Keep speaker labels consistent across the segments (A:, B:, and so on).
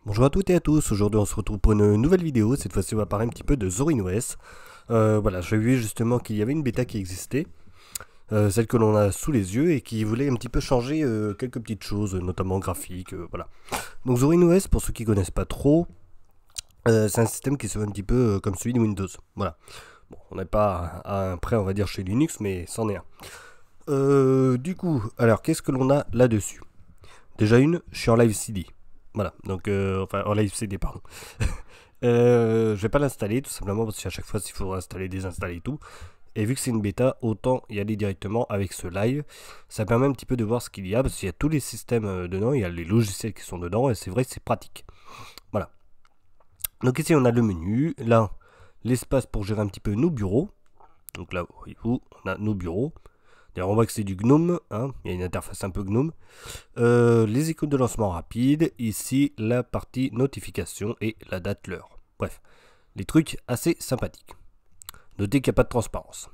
A: Bonjour à toutes et à tous, aujourd'hui on se retrouve pour une nouvelle vidéo, cette fois-ci on va parler un petit peu de ZorinOS. Voilà, j'ai vu justement qu'il y avait une bêta qui existait, celle que l'on a sous les yeux et qui voulait un petit peu changer quelques petites choses, notamment graphiques, voilà. Donc ZorinOS, pour ceux qui connaissent pas trop, c'est un système qui se veut un petit peu comme celui de Windows, voilà. Bon, on n'est pas à un près on va dire chez Linux, mais c'en est un. Du coup, alors qu'est-ce que l'on a là-dessus? Déjà je suis en live CD. Voilà, donc enfin en live CD, pardon. Je vais pas l'installer tout simplement parce qu'à chaque fois il faut installer, désinstaller et tout. Et vu que c'est une bêta, autant y aller directement avec ce live. Ça permet un petit peu de voir ce qu'il y a parce qu'il y a tous les systèmes dedans, il y a les logiciels qui sont dedans et c'est vrai que c'est pratique. Voilà. Donc ici on a le menu, là l'espace pour gérer un petit peu nos bureaux. Donc là, voyez-vous, on a nos bureaux. D'ailleurs on voit que c'est du GNOME, hein, il y a une interface un peu GNOME. Les icônes de lancement rapide, ici la partie notification et la date, l'heure. Bref, les trucs assez sympathiques. Notez qu'il n'y a pas de transparence.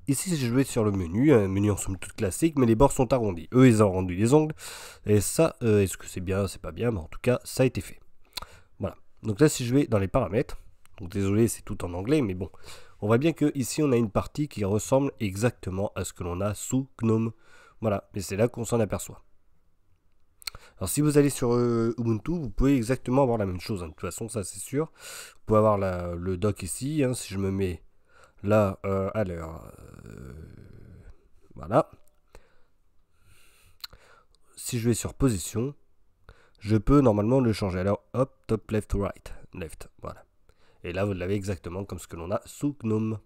A: Ici, si je vais sur le menu, un menu en somme toute classique, mais les bords sont arrondis. Eux, ils ont arrondi les ongles. Et ça, est-ce que c'est bien, c'est pas bien, mais en tout cas, ça a été fait. Voilà. Donc là, si je vais dans les paramètres, donc désolé, c'est tout en anglais, mais bon, on voit bien que ici, on a une partie qui ressemble exactement à ce que l'on a sous GNOME. Voilà, et c'est là qu'on s'en aperçoit. Alors si vous allez sur Ubuntu, vous pouvez exactement avoir la même chose, hein. De toute façon, ça c'est sûr. Vous pouvez avoir le dock ici, hein. Si je me mets là à l'heure, voilà. Si je vais sur position, je peux normalement le changer. Alors hop, top, left, right, left, voilà. Et là, vous l'avez exactement comme ce que l'on a sous GNOME.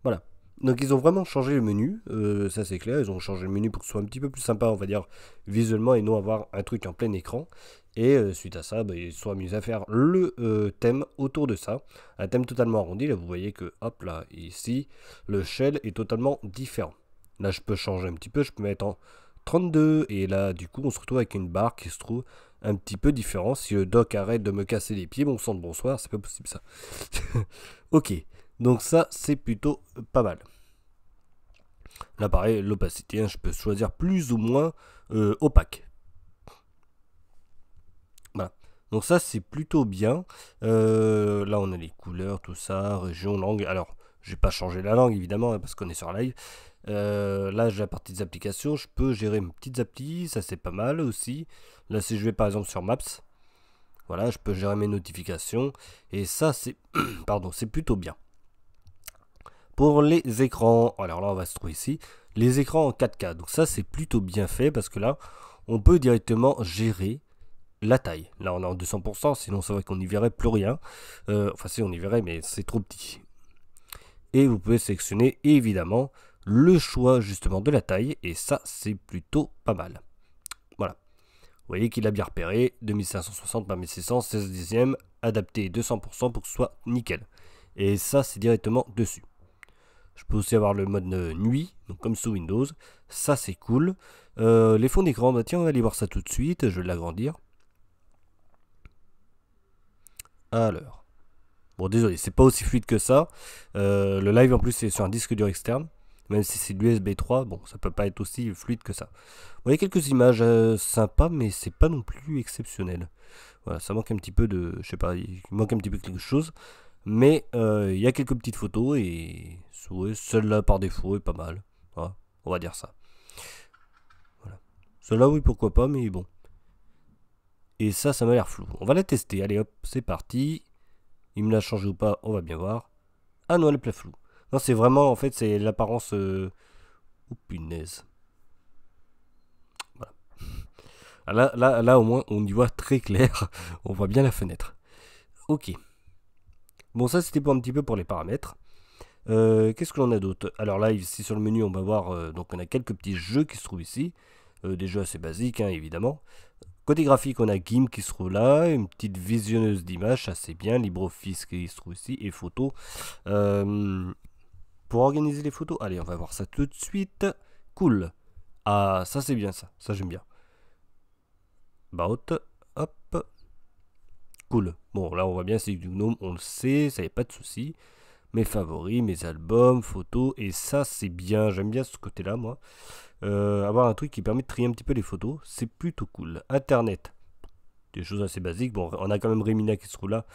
A: Voilà. Donc ils ont vraiment changé le menu, ça c'est clair, ils ont changé le menu pour que ce soit un petit peu plus sympa, on va dire, visuellement, et non avoir un truc en plein écran. Et suite à ça, bah, ils se sont amusés à faire le thème autour de ça, un thème totalement arrondi. Là vous voyez que, hop là, ici, le shell est totalement différent. Là je peux changer un petit peu, je peux mettre en 32, et là du coup on se retrouve avec une barre qui se trouve un petit peu différent. Si le dock arrête de me casser les pieds, bon sang de bonsoir, c'est pas possible ça. Ok. Donc ça, c'est plutôt pas mal. Là, pareil, l'opacité, hein, je peux choisir plus ou moins opaque. Voilà. Donc ça, c'est plutôt bien. Là, on a les couleurs, tout ça, région, langue. Alors, je vais pas changer la langue, évidemment, hein, parce qu'on est sur live. Là, j'ai la partie des applications. Je peux gérer mes petites applis. Ça, c'est pas mal aussi. Là, si je vais, par exemple, sur Maps, voilà, je peux gérer mes notifications. Et ça, c'est pardon, c'est plutôt bien. Pour les écrans, alors là on va se trouver ici, les écrans en 4K. Donc ça c'est plutôt bien fait parce que là on peut directement gérer la taille. Là on est en 200%, sinon c'est vrai qu'on n'y verrait plus rien. Enfin si on y verrait mais c'est trop petit. Et vous pouvez sélectionner évidemment le choix justement de la taille et ça c'est plutôt pas mal. Voilà. Vous voyez qu'il a bien repéré 2560 par 1600, 16 dixièmes, adapté 200% pour que ce soit nickel. Et ça c'est directement dessus. Je peux aussi avoir le mode nuit, donc comme sous Windows. Ça, c'est cool. Les fonds d'écran, bah tiens, on va aller voir ça tout de suite. Je vais l'agrandir. Alors. Bon, désolé, c'est pas aussi fluide que ça. Le live, en plus, c'est sur un disque dur externe. Même si c'est de l'USB 3, bon, ça peut pas être aussi fluide que ça. Vous voyez quelques images sympas, mais c'est pas non plus exceptionnel. Voilà, ça manque un petit peu de... Je sais pas, il manque un petit peu quelque chose. Mais il y a quelques petites photos et ouais, celle-là par défaut est pas mal. Voilà, on va dire ça. Voilà. Celle-là, oui, pourquoi pas, mais bon. Et ça m'a l'air flou. On va la tester. Allez hop, c'est parti. Il me l'a changé ou pas, on va bien voir. Ah non, elle est plein flou. Non, c'est vraiment, en fait, c'est l'apparence... Oh punaise. Voilà. Ah, là, au moins, on y voit très clair. On voit bien la fenêtre. Ok. Bon, ça, c'était pour un petit peu pour les paramètres. Qu'est-ce que l'on a d'autre? Alors là, ici sur le menu, on va voir, donc on a quelques petits jeux qui se trouvent ici. Des jeux assez basiques, hein, évidemment. Côté graphique, on a GIMP qui se trouve là, une petite visionneuse d'images, assez bien, LibreOffice qui se trouve ici, et photos. Pour organiser les photos, allez, on va voir ça tout de suite. Cool. Ah, ça c'est bien ça j'aime bien. About, hop. Cool. Bon, là on voit bien, c'est du GNOME, on le sait, ça y a pas de souci. Mes favoris, mes albums, photos, et ça c'est bien, j'aime bien ce côté là moi. Avoir un truc qui permet de trier un petit peu les photos, c'est plutôt cool. Internet, des choses assez basiques. Bon, on a quand même Remina qui se trouve là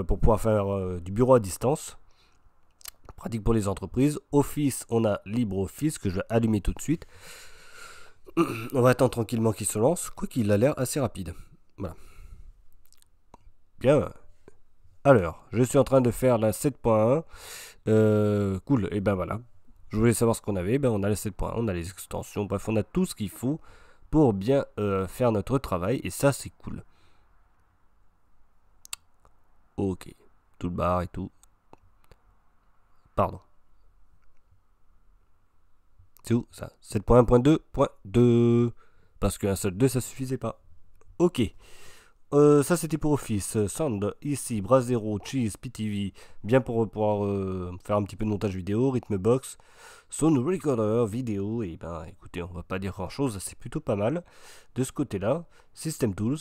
A: pour pouvoir faire du bureau à distance. Pratique pour les entreprises. Office, on a LibreOffice que je vais allumer tout de suite. On va attendre tranquillement qu'il se lance, quoi qu'il a l'air assez rapide. Voilà. Bien. Alors, je suis en train de faire la 7.1. Cool, et ben voilà. Je voulais savoir ce qu'on avait. Ben on a la 7.1, on a les extensions. Bref, on a tout ce qu'il faut pour bien faire notre travail. Et ça, c'est cool. Ok. Tout le bar et tout. Pardon. C'est où ça? 7.1.2.2. Parce qu'un seul 2, ça suffisait pas. Ok. Ça c'était pour Office. Sound, ici, Brasero, Cheese, PTV. Bien pour pouvoir faire un petit peu de montage vidéo, Rhythmbox, Sound Recorder, vidéo. Et ben écoutez, on va pas dire grand chose, c'est plutôt pas mal. De ce côté-là, System Tools.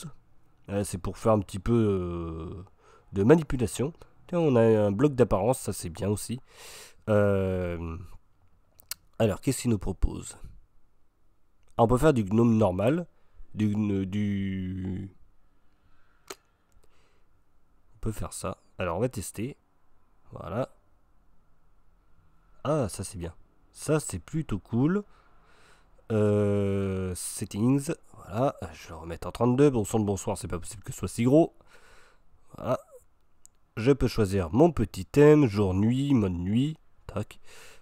A: C'est pour faire un petit peu de manipulation. Tiens, on a un bloc d'apparence, ça c'est bien aussi. Alors, qu'est-ce qu'il nous propose? Ah, on peut faire du GNOME normal, du... On peut faire ça. Alors, on va tester. Voilà. Ah, ça c'est bien. Ça c'est plutôt cool. Settings. Voilà. Je vais le remettre en 32. Bon sang de bonsoir, c'est pas possible que ce soit si gros. Voilà. Je peux choisir mon petit thème, jour-nuit, mode nuit. Tac.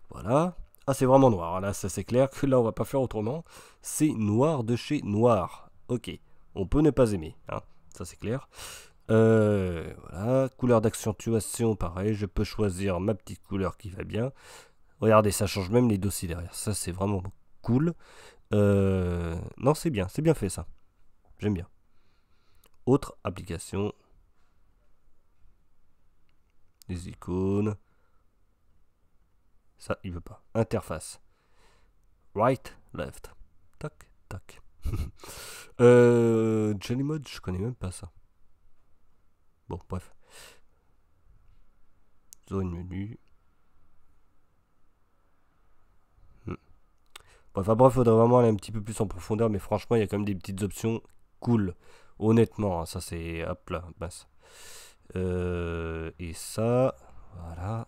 A: Voilà. Ah, c'est vraiment noir. Là, ça c'est clair que là, on va pas faire autrement. C'est noir de chez noir. Ok. On peut ne pas aimer. Hein. Ça c'est clair. Voilà. Couleur d'accentuation, pareil. Je peux choisir ma petite couleur qui va bien. Regardez, ça change même les dossiers derrière. Ça, c'est vraiment cool. Non, c'est bien fait ça. J'aime bien. Autre application. Les icônes. Ça, il veut pas. Interface. Right, left. Tac, tac. Jelly Mode, je connais même pas ça. Bon, bref. Zone menu. Bref, après, il faudrait vraiment aller un petit peu plus en profondeur, mais franchement, il y a quand même des petites options cool. Honnêtement, hein, ça c'est... Hop là, basse. Et ça, voilà.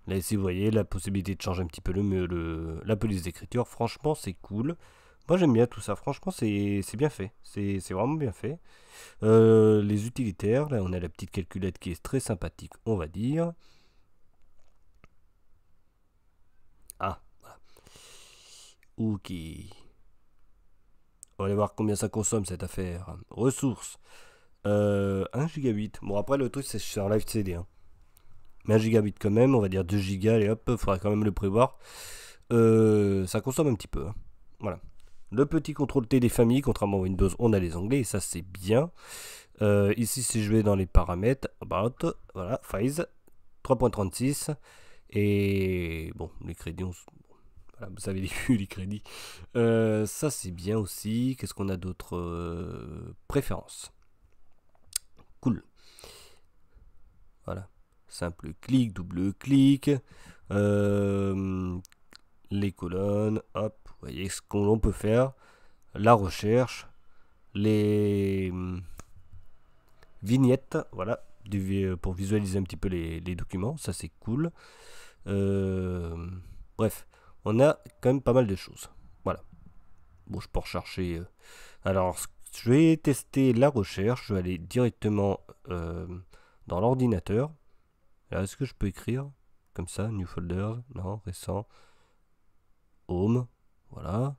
A: Là ici, vous voyez, la possibilité de changer un petit peu la police d'écriture. Franchement, c'est cool. Moi, j'aime bien tout ça. Franchement, c'est bien fait. C'est vraiment bien fait. Les utilitaires, là, on a la petite calculette qui est très sympathique, on va dire. Ah, voilà. Ok. On va aller voir combien ça consomme cette affaire. Ressources. 1 gigabit. Bon, après, le truc, c'est sur Live CD. Hein. Mais 1 gigabit quand même, on va dire 2 gigas. Et hop, il faudra quand même le prévoir. Ça consomme un petit peu. Hein. Voilà. Le petit contrôle T des familles, contrairement à Windows, on a les onglets. Et ça, c'est bien. Ici, si je vais dans les paramètres, About, voilà, Files, 3.36. Et bon, les crédits, voilà, vous avez vu les crédits. Ça, c'est bien aussi. Qu'est-ce qu'on a d'autres préférences. Cool. Voilà. Simple clic, double clic. Les colonnes. Hop. Vous voyez ce qu'on peut faire. La recherche. Les vignettes. Voilà. Pour visualiser un petit peu les documents. Ça, c'est cool. Bref. On a quand même pas mal de choses. Voilà. Bon, je peux rechercher. Alors, je vais tester la recherche. Je vais aller directement dans l'ordinateur. Alors, est-ce que je peux écrire comme ça? New folder? Non, récent. Home. Voilà.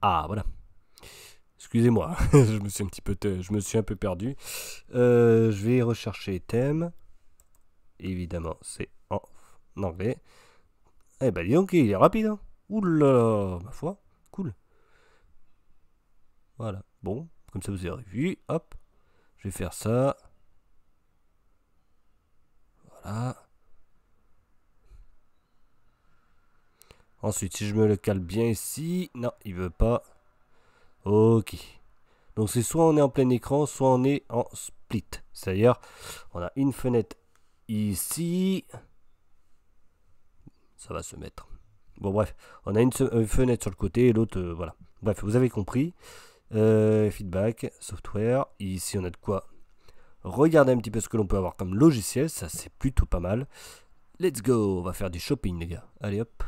A: Ah, voilà. Excusez-moi, je me suis un peu perdu. Je vais rechercher thème. Évidemment, c'est en anglais. Eh ben, dis donc, il est rapide. Hein. Oula, ma foi, cool. Voilà, bon, comme ça vous avez vu. Hop, je vais faire ça. Voilà. Ensuite, si je me le cale bien ici. Non, il veut pas. Ok. Donc c'est soit on est en plein écran, soit on est en split. C'est-à-dire, on a une fenêtre ici. Ça va se mettre. Bon bref, on a une fenêtre sur le côté et l'autre, voilà. Bref, vous avez compris. Feedback, software, ici on a de quoi regarder un petit peu ce que l'on peut avoir comme logiciel, ça c'est plutôt pas mal. Let's go, on va faire du shopping les gars. Allez hop.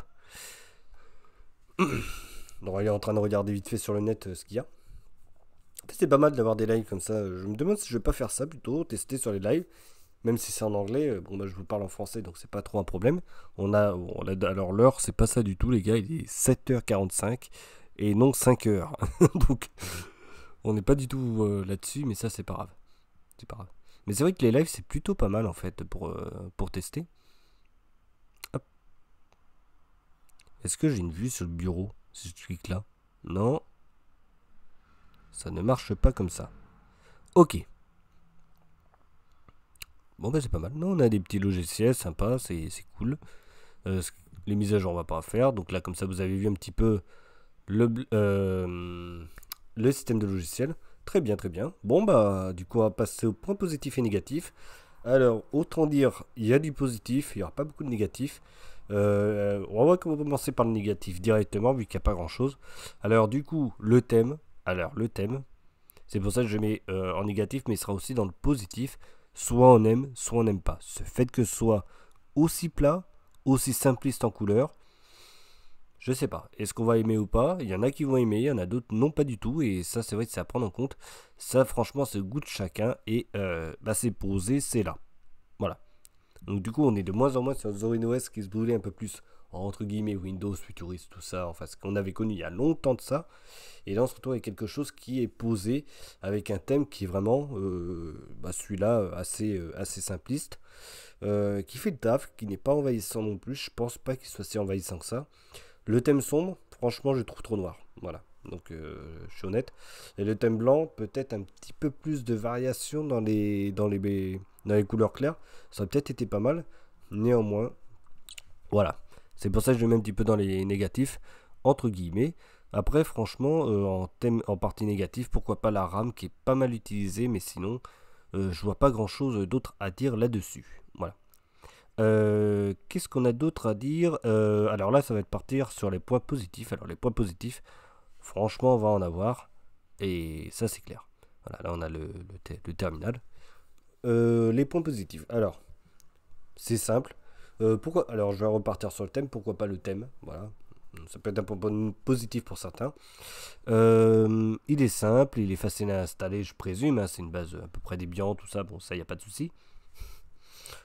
A: On est en train de regarder vite fait sur le net ce qu'il y a. C'est pas mal d'avoir des lives comme ça. Je me demande si je vais pas faire ça plutôt, tester sur les lives. Même si c'est en anglais, bon bah je vous parle en français donc c'est pas trop un problème. Alors l'heure c'est pas ça du tout les gars, il est 7h45 et non 5h. Donc on n'est pas du tout là-dessus, mais ça c'est pas grave. C'est pas grave. Mais c'est vrai que les lives c'est plutôt pas mal en fait pour tester. Hop. Est-ce que j'ai une vue sur le bureau si je clique là? Non. Ça ne marche pas comme ça. Ok. Bon bah c'est pas mal. Non, on a des petits logiciels sympas, c'est cool. Les mises à jour on va pas faire. Donc là comme ça vous avez vu un petit peu le système de logiciel. Très bien, très bien. Bon bah du coup on va passer au point positif et négatif. Alors autant dire il y a du positif, il n'y aura pas beaucoup de négatif. On va commencer par le négatif directement vu qu'il n'y a pas grand chose. Alors du coup le thème. C'est pour ça que je mets en négatif, mais il sera aussi dans le positif. Soit on aime, soit on n'aime pas. Ce fait que ce soit aussi plat, aussi simpliste en couleur, je sais pas. Est-ce qu'on va aimer ou pas? Il y en a qui vont aimer, il y en a d'autres non pas du tout. Et ça, c'est vrai que c'est à prendre en compte. Ça, franchement, c'est le goût de chacun. Et c'est posé, c'est là. Voilà. Donc du coup, on est de moins en moins sur ZorinOS qui se brûlait un peu plus entre guillemets Windows, futuriste, tout ça, enfin ce qu'on avait connu il y a longtemps de ça. Et là, on se retrouve avec quelque chose qui est posé, avec un thème qui est vraiment, celui-là, assez simpliste, qui fait le taf, qui n'est pas envahissant non plus. Je pense pas qu'il soit si envahissant que ça. Le thème sombre, franchement, je le trouve trop noir. Voilà. Donc, je suis honnête. Et le thème blanc, peut-être un petit peu plus de variation dans les couleurs claires. Ça aurait peut-être été pas mal. Néanmoins, voilà. C'est pour ça que je le mets un petit peu dans les négatifs, entre guillemets. Après, franchement, en partie négative, pourquoi pas la RAM qui est pas mal utilisée, mais sinon, je vois pas grand chose d'autre à dire là-dessus. Voilà. Qu'est-ce qu'on a d'autre à dire? Alors là, ça va être partir sur les points positifs. Alors, les points positifs, franchement, on va en avoir. Et ça, c'est clair. Voilà, là, on a le terminal. Les points positifs. Alors, c'est simple. Pourquoi? Alors, je vais repartir sur le thème. Pourquoi pas le thème? Voilà. Ça peut être un point positif pour certains. Il est simple, il est facile à installer, je présume. Hein, c'est une base à peu près débian, tout ça. Bon, ça, il n'y a pas de souci.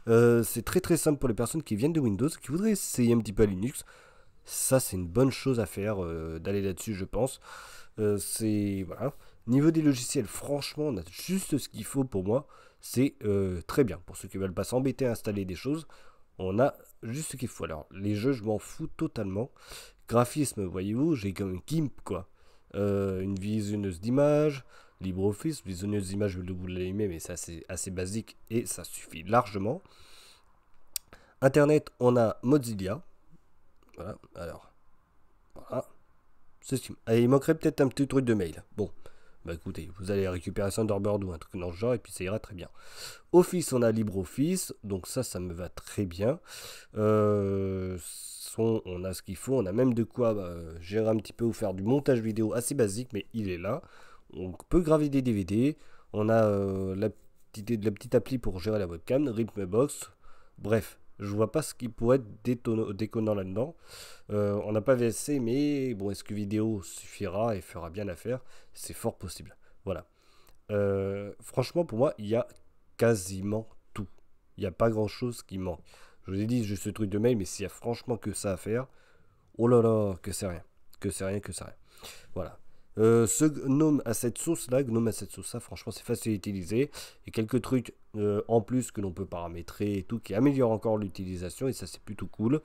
A: C'est très très simple pour les personnes qui viennent de Windows, qui voudraient essayer un petit peu à Linux. Ça, c'est une bonne chose à faire, d'aller là-dessus, je pense. Voilà. Niveau des logiciels, franchement, on a juste ce qu'il faut pour moi. C'est très bien. Pour ceux qui veulent pas s'embêter à installer des choses, on a juste ce qu'il faut. Alors, les jeux, je m'en fous totalement. Graphisme, voyez-vous, j'ai comme une GIMP, quoi. Une visionneuse d'images, LibreOffice, visionneuse d'images, vous l'aimez, mais ça c'est assez basique et ça suffit largement. Internet, on a Mozilla. Voilà, alors, voilà. Et il manquerait peut-être un petit truc de mail. Bon, bah écoutez, vous allez récupérer Thunderbird ou un truc dans ce genre et puis ça ira très bien. Office, on a LibreOffice, donc ça me va très bien. On a ce qu'il faut, on a même de quoi gérer un petit peu ou faire du montage vidéo assez basique, mais il est là. On peut graver des DVD, on a la petite appli pour gérer la webcam, Rhythmbox, bref. Je vois pas ce qui pourrait être déconnant là-dedans. On n'a pas VSC, mais bon, est-ce que vidéo suffira et fera bien l'affaire? C'est fort possible. Voilà. Franchement, pour moi, il y a quasiment tout. Il n'y a pas grand-chose qui manque. Je vous ai dit, juste ce truc de mail, mais s'il y a franchement que ça à faire, oh là là, que c'est rien. Que c'est rien, que c'est rien. Voilà. Ce Gnome à cette sauce là, ça franchement c'est facile à utiliser. Et quelques trucs en plus que l'on peut paramétrer et tout qui améliorent encore l'utilisation et ça c'est plutôt cool.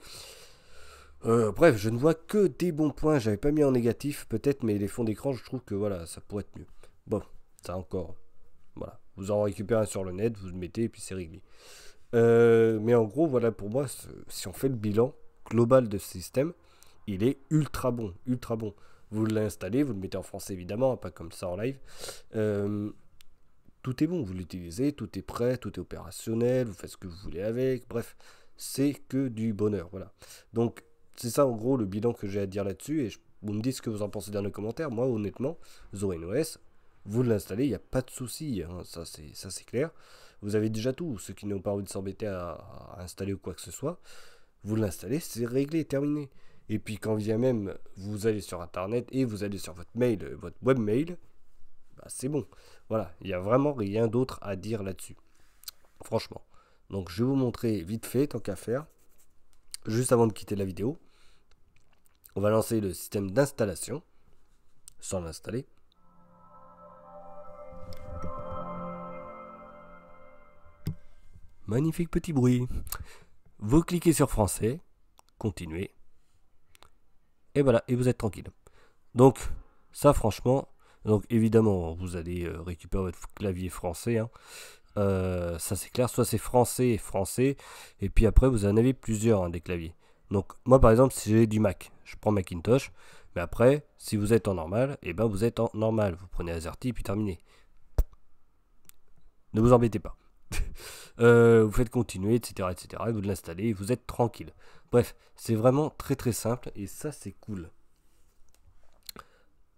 A: Bref, je ne vois que des bons points, j'avais pas mis en négatif peut-être, mais les fonds d'écran je trouve que voilà, ça pourrait être mieux. Bon, ça encore, voilà. Vous en récupérez un sur le net, vous le mettez et puis c'est réglé. Mais en gros, voilà pour moi, si on fait le bilan global de ce système, il est ultra bon, ultra bon. Vous l'installez, vous le mettez en français évidemment, pas comme ça en live. Tout est bon, vous l'utilisez, tout est prêt, tout est opérationnel, vous faites ce que vous voulez avec, bref, c'est que du bonheur, voilà. Donc, c'est ça en gros le bilan que j'ai à dire là-dessus. Et vous me dites ce que vous en pensez dans les commentaires. Moi, honnêtement, ZorinOS, vous l'installez, il n'y a pas de souci. Hein, ça, c'est clair. Vous avez déjà tout. Ceux qui n'ont pas envie de s'embêter à installer ou quoi que ce soit, vous l'installez, c'est réglé, terminé. Et puis quand vient même, vous allez sur Internet et vous allez sur votre mail, votre webmail, bah, c'est bon. Voilà, il n'y a vraiment rien d'autre à dire là-dessus. Franchement. Donc je vais vous montrer vite fait, tant qu'à faire, juste avant de quitter la vidéo. On va lancer le système d'installation, sans l'installer. Magnifique petit bruit. Vous cliquez sur français, continuez. Et voilà, et vous êtes tranquille. Donc, ça franchement, donc évidemment, vous allez récupérer votre clavier français. Hein. Ça c'est clair, soit c'est français, et puis après vous en avez plusieurs hein, des claviers. Donc moi par exemple, si j'ai du Mac, je prends Macintosh, mais après, si vous êtes en normal, et ben vous êtes en normal. Vous prenez AZERTY, puis terminé. Ne vous embêtez pas. Vous faites continuer, etc., etc., et vous l'installez, et vous êtes tranquille. Bref, c'est vraiment très très simple, et ça c'est cool.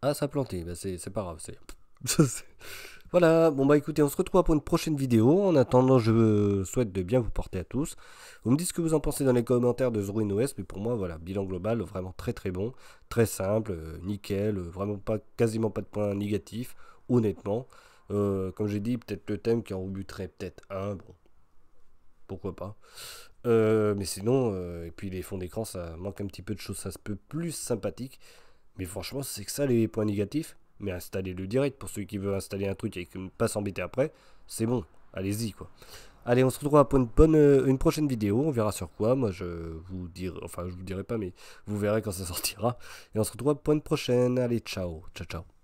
A: Ah, ça a planté, bah c'est pas grave, c'est... Voilà, bon bah écoutez, on se retrouve pour une prochaine vidéo. En attendant, je souhaite de bien vous porter à tous. Vous me dites ce que vous en pensez dans les commentaires de ZorinOS, mais pour moi, voilà, bilan global, vraiment très très bon, très simple, nickel, vraiment pas, quasiment pas de points négatifs, honnêtement. Comme j'ai dit, peut-être le thème qui en rebuterait peut-être un, bon, pourquoi pas. Mais sinon, et puis les fonds d'écran, ça manque un petit peu de choses, ça se peut plus sympathique. Mais franchement, c'est que ça les points négatifs. Mais installez-le direct pour ceux qui veulent installer un truc et ne pas s'embêter après. C'est bon, allez-y quoi. Allez, on se retrouvera pour une prochaine vidéo. On verra sur quoi. Moi, je vous dirai, enfin, je vous dirai pas, mais vous verrez quand ça sortira. Et on se retrouvera pour une prochaine. Allez, ciao, ciao, ciao.